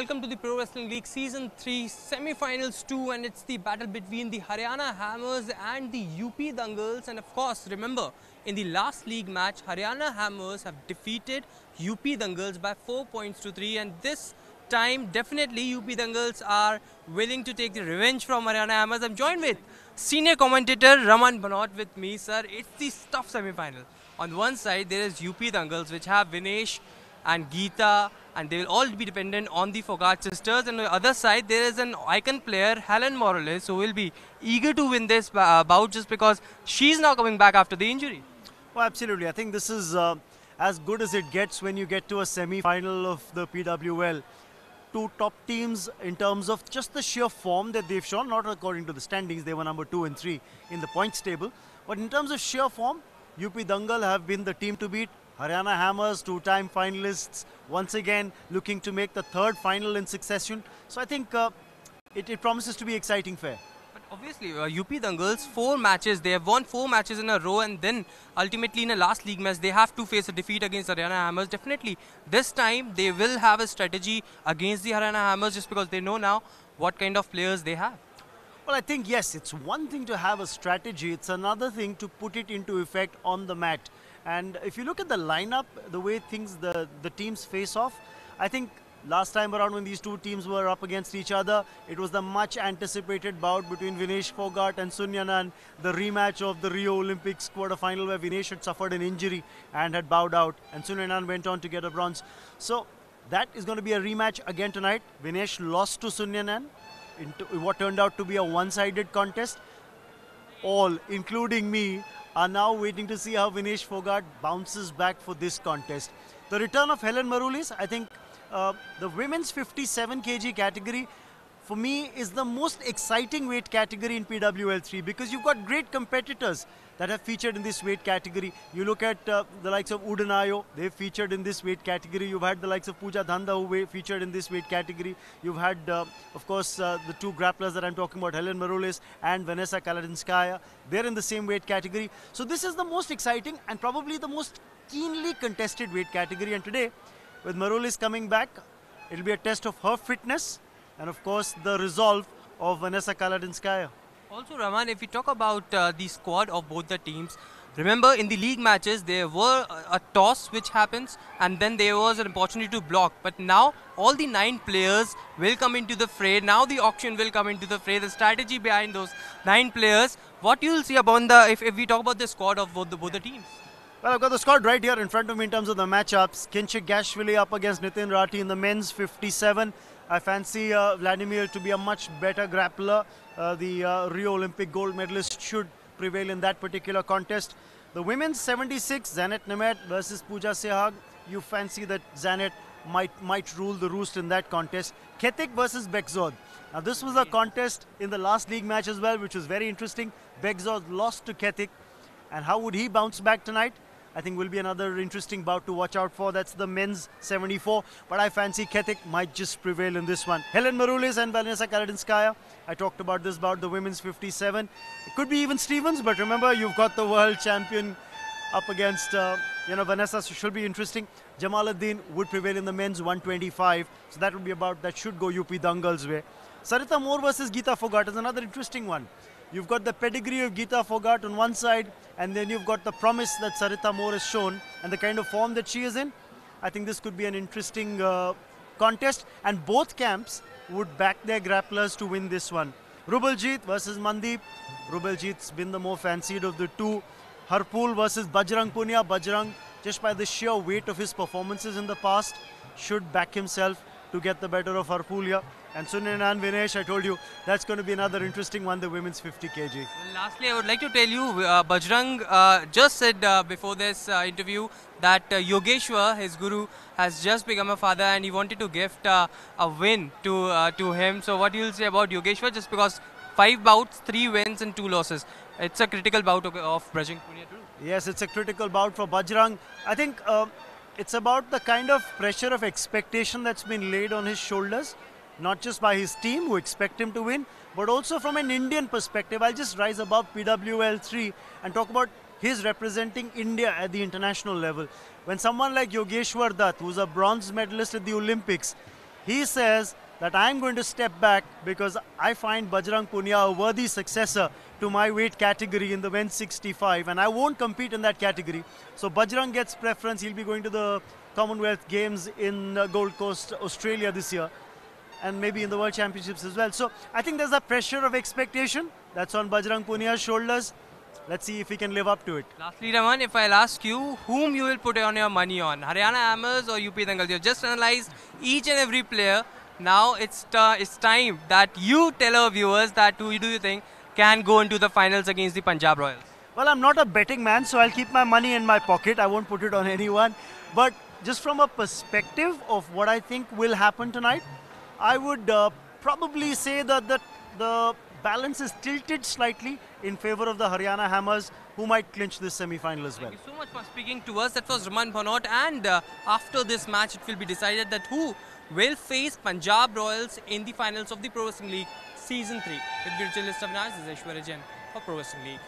welcome to the Pro Wrestling League Season 3 Semi-Finals 2, and it's the battle between the Haryana Hammers and the UP Dangals. And of course, remember, in the last league match, Haryana Hammers have defeated UP Dangals by 4 points to 3, and this time definitely UP Dangals are willing to take the revenge from Haryana Hammers. I'm joined with senior commentator Raman Bhanot with me, sir. It's the tough semi-final. On one side, there is UP Dangals, which have Vinesh and Geeta, and they will all be dependent on the Fogart sisters. And on the other side, there is an icon player, Helen Morales, who will be eager to win this bout just because she's now coming back after the injury. Well, absolutely. I think this is as good as it gets when you get to a semi-final of the PWL. Two top teams in terms of just the sheer form that they've shown, not according to the standings, they were number 2 and 3 in the points table. But in terms of sheer form, UP Dangal have been the team to beat. Haryana Hammers, two-time finalists, once again looking to make the third final in succession. So I think it promises to be exciting fair. But obviously, UP Dangals, 4 matches, they have won 4 matches in a row, and then ultimately in a last league match, they have to face a defeat against Haryana Hammers. Definitely, this time they will have a strategy against the Haryana Hammers just because they know now what kind of players they have. Well, I think, yes, it's one thing to have a strategy. It's another thing to put it into effect on the mat. And if you look at the lineup, the way the teams face off, I think last time around when these two teams were up against each other, it was the much anticipated bout between Vinesh Fogart and Sunyanan, the rematch of the Rio Olympics quarterfinal where Vinesh had suffered an injury and had bowed out, and Sunyanan went on to get a bronze. So that is going to be a rematch again tonight. Vinesh lost to Sunyanan in what turned out to be a one-sided contest. All, including me, are now waiting to see how Vinesh Fogart bounces back for this contest. The return of Helen Maroulis, I think the women's 57 kg category, for me, is the most exciting weight category in PWL 3 because you've got great competitors that have featured in this weight category. You look at the likes of Udanayo, they've featured in this weight category. You've had the likes of Pooja Dhanda who featured in this weight category. You've had, of course, the two grapplers that I'm talking about, Helen Maroulis and Vanessa Kaladinskaya. They're in the same weight category. So this is the most exciting and probably the most keenly contested weight category. And today, with Maroulis coming back, it'll be a test of her fitness and, of course, the resolve of Vanessa Kaladinskaya. Also, Raman, if we talk about the squad of both the teams, remember in the league matches, there were a toss which happens and then there was an opportunity to block. But now all the 9 players will come into the fray. Now the auction will come into the fray. The strategy behind those 9 players, what you'll see upon the, if we talk about the squad of both the teams. Well, I've got the squad right here in front of me in terms of the matchups. Kinchik Gashvili up against Nitin Rathi in the men's 57. I fancy Vladimir to be a much better grappler. The Rio Olympic gold medalist should prevail in that particular contest. The women's 76, Zanet Nemeth versus Pooja Sehag. You fancy that Zanet might rule the roost in that contest. Ketik versus Begzod. Now this was a contest in the last league match as well, which was very interesting. Begzod lost to Ketik. And how would he bounce back tonight? I think will be another interesting bout to watch out for. That's the men's 74. But I fancy Ketik might just prevail in this one. Helen Maroulis and Vanessa Kaladinskaya. I talked about this bout, the women's 57. It could be even Stevens, but remember, you've got the world champion up against, Vanessa, so should be interesting. Jamaluddin would prevail in the men's 125. So that would be about, that should go UP Dangal's way. Sarita Moore versus Geeta Fogart is another interesting one. You've got the pedigree of Geeta Fogart on one side, and then you've got the promise that Sarita Moore has shown and the kind of form that she is in. I think this could be an interesting contest, and both camps would back their grapplers to win this one. Rubaljit versus Mandeep. Rubaljit's been the more fancied of the two. Harpool versus Bajrang Punia. Bajrang, just by the sheer weight of his performances in the past, should back himself to get the better of Harpool here. And Sunyanan Vinesh, I told you, that's going to be another interesting one, the women's 50 kg. Well, lastly, I would like to tell you, Bajrang just said before this interview that Yogeshwar, his guru, has just become a father and he wanted to gift a win to him. So what you'll say about Yogeshwar, just because 5 bouts, 3 wins and 2 losses. It's a critical bout of Bajrang Punia too. Yes, it's a critical bout for Bajrang. I think it's about the kind of pressure of expectation that's been laid on his shoulders. Not just by his team who expect him to win, but also from an Indian perspective. I'll just rise above PWL 3 and talk about his representing India at the international level. When someone like Yogeshwar Dutt, who's a bronze medalist at the Olympics, He says that I'm going to step back because I find Bajrang Punia a worthy successor to my weight category in the men's 65, and I won't compete in that category. So Bajrang gets preference. He'll be going to the Commonwealth Games in Gold Coast, Australia this year, and maybe in the World Championships as well. So I think there's a pressure of expectation that's on Bajrang Punia's shoulders. Let's see if he can live up to it. Lastly, Raman, if I'll ask you, whom you will put on your money on? Haryana Hammers or UP Dangals? You've just analysed each and every player. Now it's time that you tell our viewers that who do you think can go into the finals against the Punjab Royals? Well, I'm not a betting man, so I'll keep my money in my pocket. I won't put it on anyone. But just from a perspective of what I think will happen tonight, I would probably say that the balance is tilted slightly in favour of the Haryana Hammers, who might clinch this semi-final as well. Thank you so much for speaking to us. That was Raman Bhanot, and after this match, it will be decided that who will face Punjab Royals in the finals of the Pro Wrestling League Season 3. With virtual list of now, this is Aishwarya Jain for Pro Wrestling League.